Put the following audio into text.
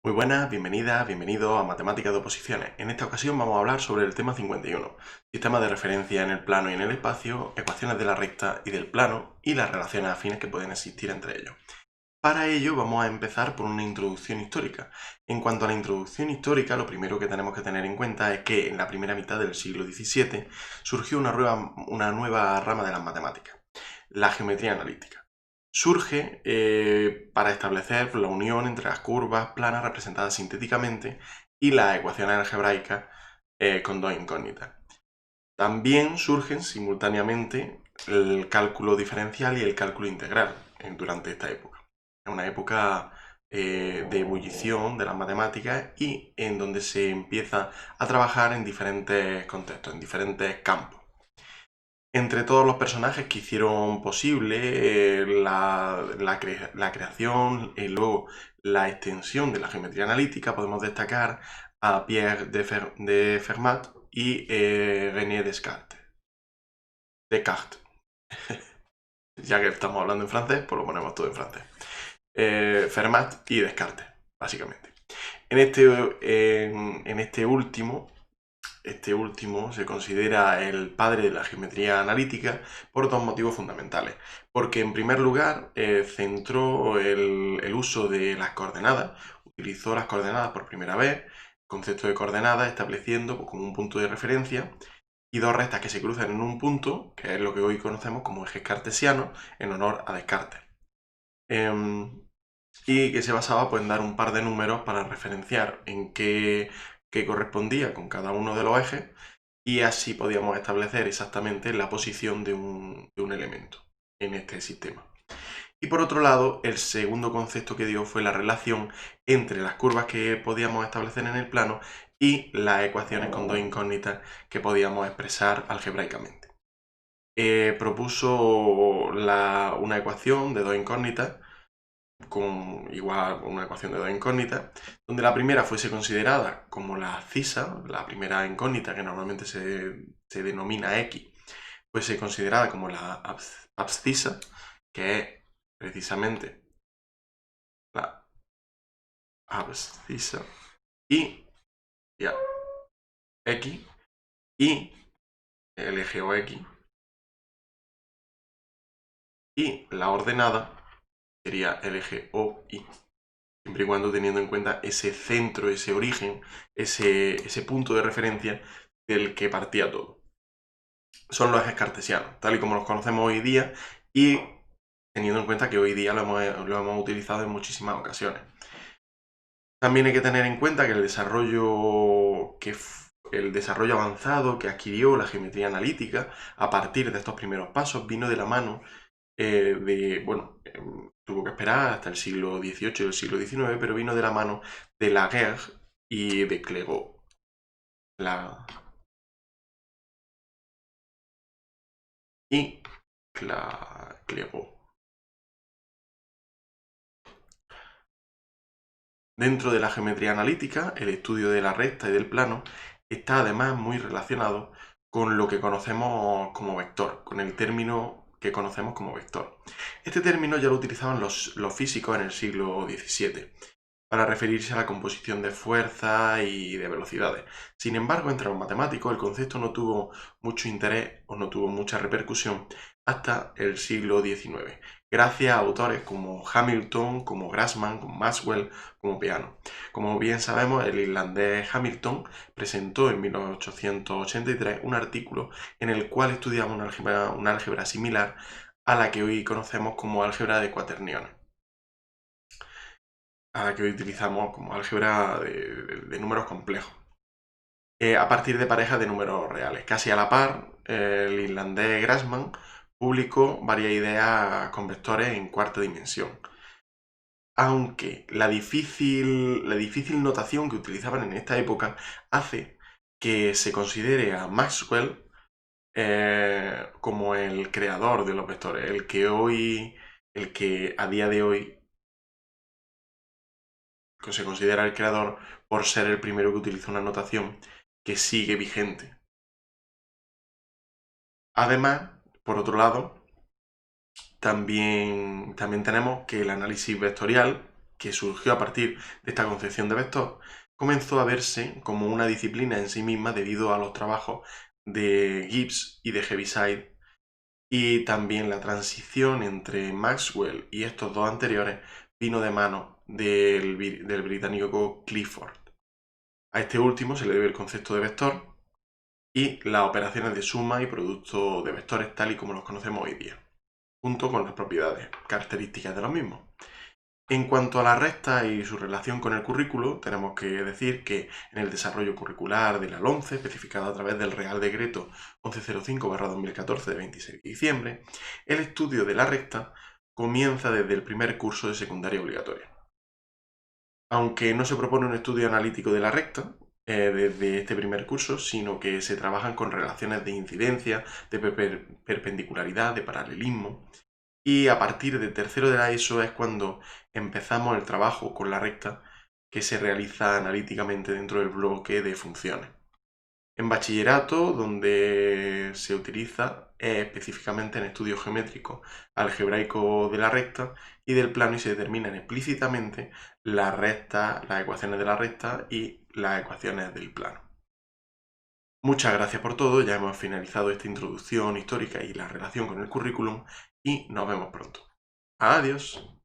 Muy buenas, bienvenidas, bienvenidos a Matemáticas de Oposiciones. En esta ocasión vamos a hablar sobre el tema 51, sistemas de referencia en el plano y en el espacio, ecuaciones de la recta y del plano y las relaciones afines que pueden existir entre ellos. Para ello vamos a empezar por una introducción histórica. En cuanto a la introducción histórica, lo primero que tenemos que tener en cuenta es que en la primera mitad del siglo XVII surgió una nueva rama de las matemáticas, la geometría analítica. Surge para establecer la unión entre las curvas planas representadas sintéticamente y las ecuaciones algebraicas con dos incógnitas. También surgen simultáneamente el cálculo diferencial y el cálculo integral durante esta época. Es una época de ebullición de las matemáticas y en donde se empieza a trabajar en diferentes contextos, en diferentes campos. Entre todos los personajes que hicieron posible la creación y luego la extensión de la geometría analítica, podemos destacar a Pierre de Fermat y René Descartes. Ya que estamos hablando en francés, pues lo ponemos todo en francés. Fermat y Descartes, básicamente. En este último se considera el padre de la geometría analítica por dos motivos fundamentales. Porque en primer lugar centró el uso de las coordenadas, utilizó las coordenadas por primera vez, concepto de coordenadas estableciendo pues, como un punto de referencia y dos rectas que se cruzan en un punto, que es lo que hoy conocemos como ejes cartesianos, en honor a Descartes. Y que se basaba pues, en dar un par de números para referenciar en qué correspondía con cada uno de los ejes y así podíamos establecer exactamente la posición de un elemento en este sistema. Y por otro lado, el segundo concepto que dio fue la relación entre las curvas que podíamos establecer en el plano y las ecuaciones con dos incógnitas que podíamos expresar algebraicamente. Propuso una ecuación de dos incógnitas con igual una ecuación de dos incógnitas, donde la primera fuese considerada como la abscisa, la primera incógnita que normalmente se denomina X, fuese considerada como la abscisa, que es precisamente la abscisa, y ya, X, y el eje OX, y la ordenada sería el eje OY. Siempre y cuando teniendo en cuenta ese centro, ese origen, ese punto de referencia del que partía todo. Son los ejes cartesianos, tal y como los conocemos hoy día y teniendo en cuenta que hoy día lo hemos utilizado en muchísimas ocasiones. También hay que tener en cuenta que el desarrollo avanzado que adquirió la geometría analítica a partir de estos primeros pasos vino de la mano tuvo que esperar hasta el siglo XVIII y el siglo XIX, pero vino de la mano de Laguerre y de Clairaut. Clairaut. Dentro de la geometría analítica, el estudio de la recta y del plano está además muy relacionado con lo que conocemos como vector, con el término que conocemos como vector. Este término ya lo utilizaban los físicos en el siglo XVII para referirse a la composición de fuerzas y de velocidades. Sin embargo, entre los matemáticos el concepto no tuvo mucho interés o no tuvo mucha repercusión hasta el siglo XIX, gracias a autores como Hamilton, como Grassmann, como Maxwell, como Peano. Como bien sabemos, el irlandés Hamilton presentó en 1883 un artículo en el cual estudiaba una álgebra similar a la que hoy conocemos como álgebra de cuaterniones, a la que hoy utilizamos como álgebra de números complejos, a partir de parejas de números reales. Casi a la par, el irlandés Grassmann publicó varias ideas con vectores en cuarta dimensión. Aunque la difícil notación que utilizaban en esta época hace que se considere a Maxwell como el creador de los vectores, el que a día de hoy se considera el creador por ser el primero que utiliza una notación que sigue vigente. Además, por otro lado, también tenemos que el análisis vectorial que surgió a partir de esta concepción de vector, comenzó a verse como una disciplina en sí misma debido a los trabajos de Gibbs y de Heaviside, y también la transición entre Maxwell y estos dos anteriores vino de mano del británico Clifford. A este último se le debe el concepto de vector y las operaciones de suma y producto de vectores tal y como los conocemos hoy día, junto con las propiedades características de los mismos. En cuanto a la recta y su relación con el currículo, tenemos que decir que en el desarrollo curricular de la LOMCE, especificado a través del Real Decreto 1105/2014 de 26 de diciembre, el estudio de la recta comienza desde el primer curso de secundaria obligatoria. Aunque no se propone un estudio analítico de la recta desde este primer curso, sino que se trabajan con relaciones de incidencia, de perpendicularidad, de paralelismo, y a partir de tercero de la ESO es cuando empezamos el trabajo con la recta que se realiza analíticamente dentro del bloque de funciones. En bachillerato, donde se utiliza específicamente en estudios geométricos algebraico de la recta y del plano, y se determinan explícitamente las rectas, las ecuaciones de la recta y las ecuaciones del plano. Muchas gracias por todo, ya hemos finalizado esta introducción histórica y la relación con el currículum, y nos vemos pronto. Adiós.